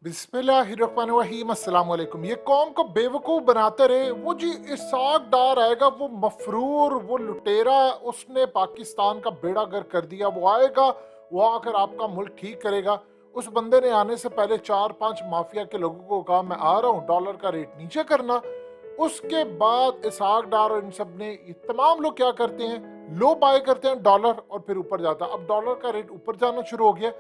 बिस्मिल्लाहिर्रहमानिर्रहीम अस्सलाम वालेकुम। ये कौम को बेवकूफ़ बनाते रहे वो जी इसाक डार आएगा, वो मफरूर, वो लुटेरा, उसने पाकिस्तान का बेड़ा गर्क कर दिया। वो आएगा, वो आकर आपका मुल्क ठीक करेगा। उस बंदे ने आने से पहले 4-5 माफिया के लोगों को कहा मैं आ रहा हूँ, डॉलर का रेट नीचे करना। उसके बाद इसाक डार और इन सब ने, ये तमाम लोग क्या करते हैं, लो बाय करते हैं डॉलर और फिर ऊपर जाता है। अब डॉलर का रेट ऊपर जाना शुरू हो गया,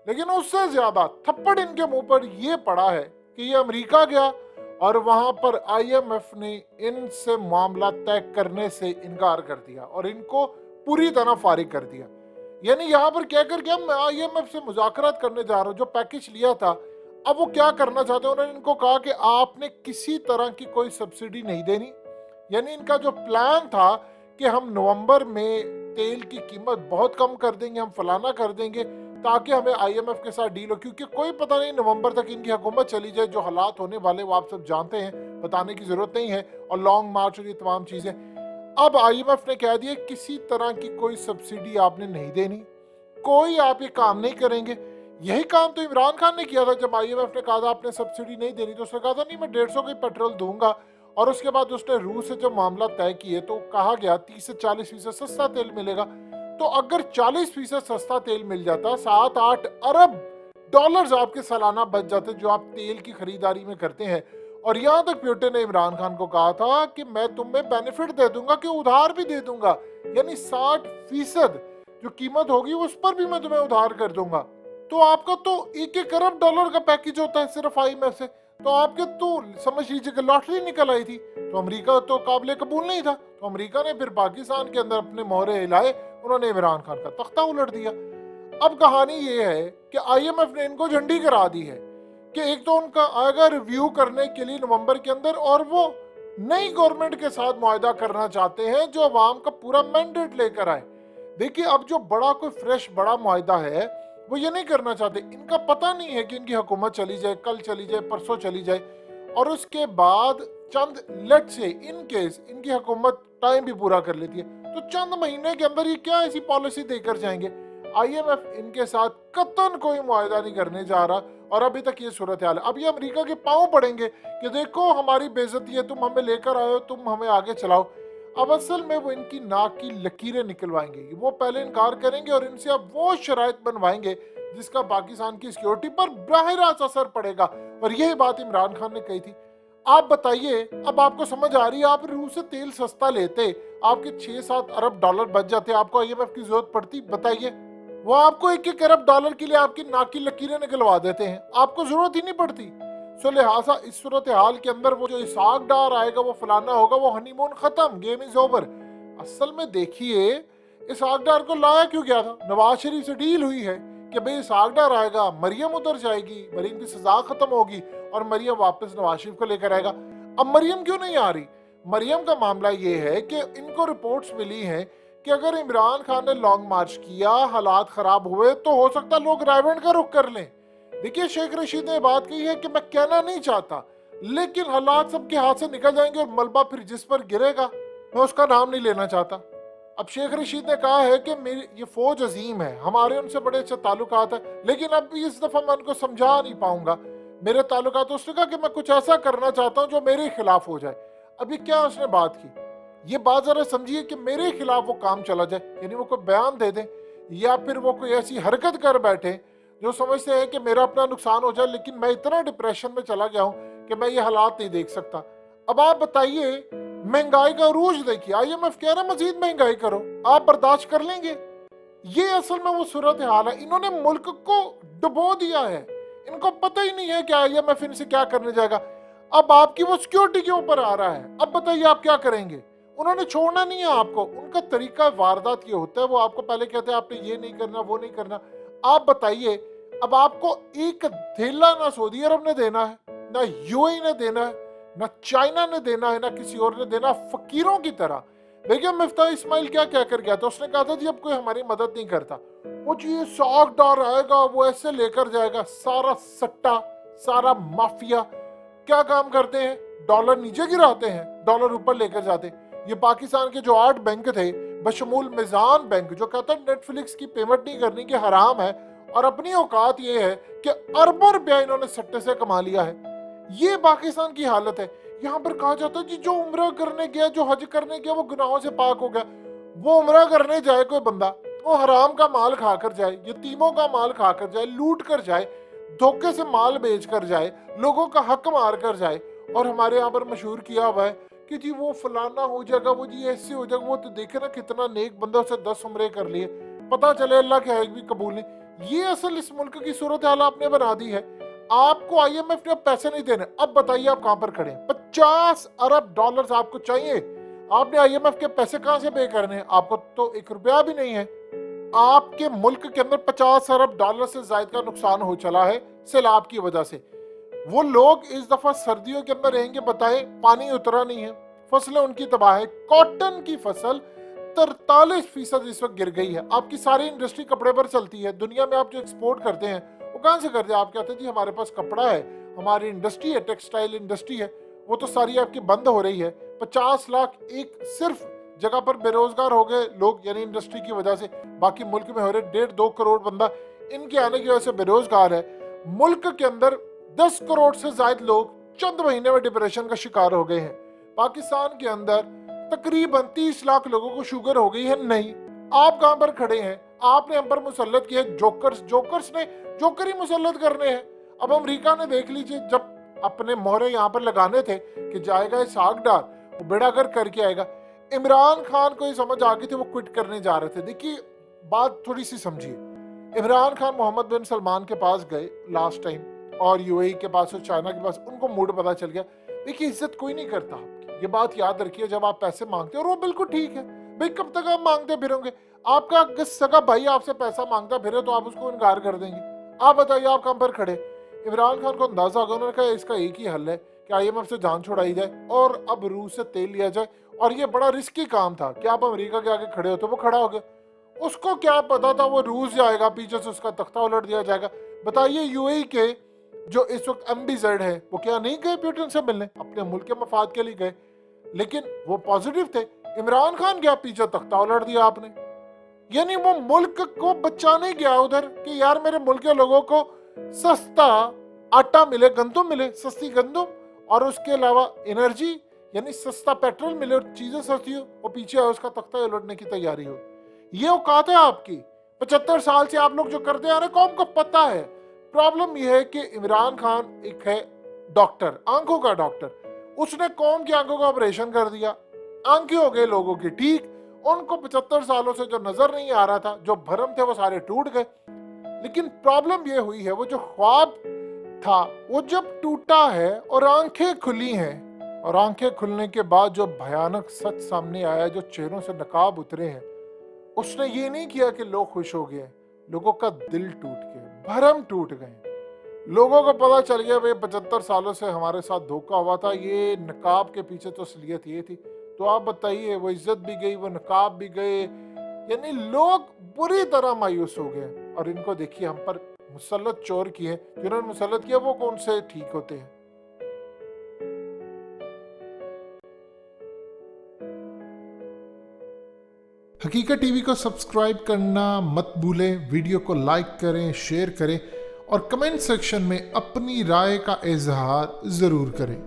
लेकिन उससे ज्यादा थप्पड़ इनके मुंह पर ये पड़ा है कि ये अमेरिका गया और वहां पर आईएमएफ ने इनसे मामला तय करने से इनकार कर दिया और इनको पूरी तरह फारिग कर दिया। यानी यहाँ पर क्या कर गया, मैं आईएमएफ से मुज़ाकरात करने जा रहा हूँ, जो पैकेज लिया था। अब वो क्या करना चाहते हैं, उन्होंने इनको कहा कि आपने किसी तरह की कोई सब्सिडी नहीं देनी। यानी इनका जो प्लान था कि हम नवंबर में तेल की कीमत बहुत कम कर देंगे, हम फलाना कर देंगे ताकि हमें आईएमएफ के साथ डील हो, क्योंकि कोई पता नहीं नवंबर तक इनकी हुकूमत चली जाए, जो हालात होने वाले वो आप सब जानते हैं, बताने की जरूरत नहीं है, और लॉन्ग मार्च और ये तमाम चीजें। अब आईएमएफ ने कह दिया किसी तरह की कोई सब्सिडी आपने नहीं देनी, कोई आप ये काम नहीं करेंगे। यही काम तो इमरान खान ने किया था। जब आईएमएफ ने कहा था आपने सब्सिडी नहीं देनी, तो उसने कहा था नहीं मैं 150 की पेट्रोल दूंगा। और उसके बाद उसने रूस से जब मामला तय किए तो कहा गया 30 से 40% सस्ता तेल मिलेगा। तो अगर 40% सस्ता तेल मिल जाता, 7-8 अरब डॉलर्स आपके सालाना बच जाते जो आप तेल की खरीदारी में करते हैं। और यहां तक प्यूटिन ने इमरान खान को कहा था कि मैं तुम्हें बेनिफिट दे दूंगा, कि उधार भी दे दूंगा, यानी 60% जो कीमत होगी उस पर भी मैं तुम्हें उधार कर दूंगा। तो आपका तो 1-1 अरब डॉलर का पैकेज होता है सिर्फ आईएमएफ से। तो आपके तो समझ लीजिए कि लॉटरी निकल आई थी। तो अमेरिका तो काबिल कबूल नहीं था, तो अमेरिका ने फिर पाकिस्तान के अंदर अपने मोहरे हिलाए, उन्होंने इमरान खान का तख्ता उलट दिया। अब कहानी ये है कि आईएमएफ ने इनको झंडी करा दी है कि एक तो उनका आएगा रिव्यू करने के लिए नवंबर के अंदर, और वो नई गवर्नमेंट के साथ मुआहदा करना चाहते हैं जो अवाम का पूरा मैंडेट लेकर आए। देखिए अब जो बड़ा कोई फ्रेश बड़ा मुआहदा है वो ये नहीं करना चाहते। इनका पता नहीं है कि इनकी हुकूमत चली जाए, कल चली जाए, परसों चली जाए, और उसके बाद चंद लेट से इन केस इनकी हुकूमत टाइम भी पूरा कर लेती है तो चंद महीने के अंदर ये क्या ऐसी पॉलिसी देकर जाएंगे। आईएमएफ इनके साथ कतन कोई मुआहदा नहीं करने जा रहा, और अभी तक ये सूरत हाल है। अब ये अमेरिका के पांव पड़ेंगे कि देखो हमारी बेइज्जती है, तुम हमें लेकर आए हो, तुम हमें आगे चलाओ। अब असल में वो इनकी नाक की लकीरें निकलवाएंगे। वो पहले इनकार करेंगे और इनसे अब वो शराइत बनवाएंगे जिसका पाकिस्तान की सिक्योरिटी पर बराह रास्त असर पड़ेगा। और यही बात इमरान खान ने कही थी। आप बताइए, अब आपको समझ आ रही है, आप रूस से तेल सस्ता लेते, आपके 6-7 अरब डॉलर बच जाते, आपको आईएमएफ की जरूरत पड़ती? बताइए। वो आपको 1-1 अरब डॉलर के लिए आपकी नाक की लकीरें निकलवा देते हैं, आपको जरूरत ही नहीं पड़ती। सो लिहाजा इस सूरत हाल के अंदर वो जो इसाक डार आएगा, वो फलाना होगा, वो हनीमून खत्म, गेम इज ओवर। असल में देखिए इसाक डार को लाया क्यों गया था? नवाज शरीफ से डील हुई है कि भाई इसाक डार आएगा, मरियम उतर जाएगी, मरियम की सजा खत्म होगी और मरियम वापस नवाज शरीफ को लेकर आएगा। अब मरियम क्यों नहीं आ रही? मरियम का मामला ये है कि इनको रिपोर्ट्स मिली हैं कि अगर इमरान खान ने लॉन्ग मार्च किया, हालात खराब हुए, तो हो सकता है लोग रायवंड का रुख कर लें। देखिए शेख रशीद ने बात कही है कि मैं कहना नहीं चाहता, लेकिन हालात सबके हाथ से निकल जाएंगे और मलबा फिर जिस पर गिरेगा, मैं उसका नाम नहीं लेना चाहता। अब शेख रशीद ने कहा है कि मेरी ये फौज अजीम है, हमारे उनसे बड़े अच्छे ताल्लुकात है, लेकिन अब इस दफा मैं उनको समझा नहीं पाऊंगा मेरे ताल्लुकात। उसने कहा कि मैं कुछ ऐसा करना चाहता हूं जो मेरे खिलाफ हो जाए। अभी क्या उसने बात की, ये बात जरा समझिए कि मेरे खिलाफ वो काम चला जाए, यानी वो कोई बयान दे दें या फिर वो कोई ऐसी हरकत कर बैठे जो समझते हैं कि मेरा अपना नुकसान हो जाए, लेकिन मैं इतना डिप्रेशन में चला गया हूं कि मैं ये हालात नहीं देख सकता। अब आप बताइए, महंगाई का अरूज देखिए, आईएमएफ कह रहा है मजीद महंगाई करो, आप बर्दाश्त कर लेंगे? ये असल में वो सूरत हाल है। इन्होंने मुल्क को डुबो दिया है, इनको पता ही नहीं है कि आईएमएफ इनसे क्या करने जाएगा। अब आपकी वो सिक्योरिटी के ऊपर आ रहा है, अब बताइए आप क्या करेंगे? उन्होंने छोड़ना नहीं है आपको, उनका तरीका वारदात ये होता है, वो आपको पहले कहते हैं आपने ये नहीं करना, वो नहीं करना। आप बताइए, अब आपको एक धेला ना सऊदी अरब ने देना है, ना यूएई ने देना है, ना चाइना ने देना है, ना किसी और ने देना, फकीरों की तरह। देखिए मिफ्ता इस्माइल क्या क्या कर गया था, उसने कहा था जी अब कोई हमारी मदद नहीं करता, वो जी इसाक डार आएगा, वो ऐसे लेकर जाएगा। सारा सट्टा, सारा माफिया क्या काम करते हैं? डॉलर नीचे गिराते हैं, डॉलर ऊपर लेकर जाते हैं। ये पाकिस्तान के जो 8 बैंक थे, बशमूल मिजान बैंक, जो कहता है नेटफ्लिक्स की पेमेंट नहीं करनी कि हराम है, और अपनी औकात ये है कि अरबों रुपया इन्होंने सट्टे से कमा लिया है। ये पाकिस्तान की हालत है। यहाँ पर कहा जाता है कि जो उम्रा करने गया, जो हज करने गया, वो गुनाहों से पाक हो गया। वो उम्रा करने जाए कोई बंदा, वो हराम का माल खाकर जाए, यतीमों का माल खाकर जाए, लूट कर जाए, धोखे से माल बेच कर जाए, लोगों का हक मार कर जाए, और हमारे यहाँ पर मशहूर किया हुआ है कि जी वो फलाना हो जाएगा, वो जी ऐसे हो जाएगा, वो तो देखे ना कितना नेक बंदा, उसे 10 उम्रे कर लिए, पता चले अल्लाह के हक भी कबूल नहीं। ये असल इस मुल्क की सूरत हाल आपने बना दी है। आपको IMF ने अब पैसे नहीं देने। अब बताइए आप कहां पर खड़े हैं? 50 अरब डॉलर्स आपको चाहिए। आपने IMF के पैसे कहां से पे करने हैं? आपको तो 1 रुपया भी नहीं है। आपके मुल्क के अंदर 50 अरब डॉलर से ज्यादा का नुकसान हो चला है सैलाब की वजह से। वो लोग इस दफा सर्दियों के अंदर रहेंगे, बताएं, पानी उतरा नहीं है, फसलें उनकी तबाह है। कॉटन की फसल 43% इस वक्त गिर गई है। आपकी सारी इंडस्ट्री कपड़े पर चलती है। दुनिया में आप जो एक्सपोर्ट करते हैं वो कहां से करते हैं? आप कहते हैं जी हमारे पास कपड़ा है, हमारी इंडस्ट्री है, टेक्सटाइल इंडस्ट्री है, वो तो सारी आपकी बंद हो रही है। 50 लाख एक सिर्फ जगह पर बेरोजगार हो गए लोग, यानी इंडस्ट्री की वजह से। बाकी मुल्क में हो रहे 1.5-2 करोड़ बंदा इनके आने की वजह से बेरोजगार है। मुल्क के अंदर 10 करोड़ से ज्यादा लोग चंद महीने में डिप्रेशन का शिकार हो गए हैं। पाकिस्तान के अंदर तकरीबन 30 लाख लोगों को शुगर हो गई है। नहीं, आप कहां पर खड़े हैं? आपने हम पर मुसल्लत किया जोकर्स ने जोकर ही मुसल्लत करने हैं। अब अमेरिका ने देख लीजिए, जब अपने मोहरे यहाँ पर लगाने थे कि जाएगा इसहाक डार, वो बेड़ा गर्क करके आएगा। इमरान खान को ये समझ आ गई थी, वो क्विट करने जा रहे थे। देखिए बात थोड़ी सी समझिए। इमरान खान मोहम्मद बिन सलमान के पास गए लास्ट टाइम, और UAE के पास और चाइना के पास, उनको मूड पता चल गया। देखिए इज्जत कोई नहीं करता आपकी, ये बात याद रखिए। जब आप पैसे मांगते हो, और वो बिल्कुल ठीक है भाई, कब तक आप मांगते फिरोगे? आपका सगा भाई आपसे पैसा मांगता फिरे तो आप उसको इनकार कर देंगे? आप बताइए आप कहां पर खड़े? इमरान खान को अंदाजा होगा, उन्होंने कहा इसका एक ही हल है कि IMF से जान छुड़ाई जाए और अब रूस से तेल लिया जाए। और ये बड़ा रिस्की काम था कि आप अमेरिका के आगे खड़े होते, वो खड़ा हो गया। उसको क्या पता था वो रूस जाएगा, पीछे से उसका तख्ता उलट दिया जाएगा। बताइए UAE के जो इस वक्त MBZ है, वो क्या नहीं गए पुतिन से मिलने? अपने मुल्क के मफाद के लिए गए, लेकिन वो पॉजिटिव थे। इमरान खान गया, पीछे तख्ता उलट दिया आपने। यानी वो मुल्क को बचाने गया उधर कि यार मेरे मुल्क के लोगों को सस्ता आटा मिले, गंदम मिले, सस्ती गंदम, और उसके अलावा एनर्जी यानी सस्ता पेट्रोल मिले और चीजें सस्ती हो, और पीछे उसका तख्ता उलटने की तैयारी हो। ये औकात है आपकी। 75 साल से आप लोग जो करते आ रहे, कौम को पता है। प्रॉब्लम यह है कि इमरान खान एक है डॉक्टर, आंखों का डॉक्टर, उसने कौम की आंखों का ऑपरेशन कर दिया, आंखें हो गए लोगों की ठीक। उनको 75 सालों से जो नजर नहीं आ रहा था, जो भरम थे, वो सारे टूट गए। लेकिन प्रॉब्लम ये हुई है, वो जो ख्वाब था वो जब टूटा है और आंखें खुली हैं, और आंखें खुलने के बाद जो भयानक सच सामने आया, जो चेहरों से नकाब उतरे हैं, उसने ये नहीं किया कि लोग खुश हो गए, लोगों का दिल टूट गया, भरम टूट गए। लोगों को पता चल गया भाई 75 सालों से हमारे साथ धोखा हुआ था, ये नकाब के पीछे तो असलियत ये थी। तो आप बताइए, वो इज्जत भी गई, वो नकाब भी गए, यानी लोग बुरी तरह मायूस हो गए। और इनको देखिए हम पर मुसल्लत चोर किए, जिन्होंने मुसल्लत किया वो कौन से ठीक होते हैं? हकीकत टीवी को सब्सक्राइब करना मत भूलें, वीडियो को लाइक करें, शेयर करें, और कमेंट सेक्शन में अपनी राय का इजहार जरूर करें।